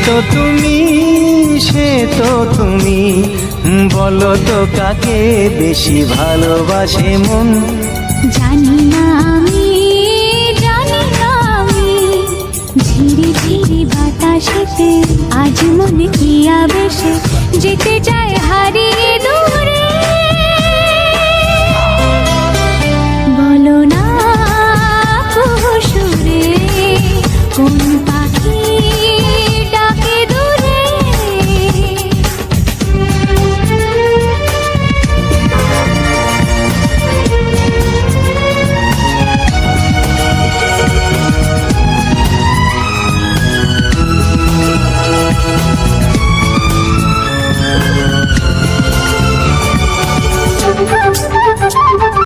তো তুমি, সে তো তুমি, বলো তো কাকে বেশি ভালোবাসে মন। জানি না আমি, জানি না আমি, ঝিরি ঝিরি বাতাসেতে আজ মনে কি আবেশে যেতে চায় হারিয়ে দূরে।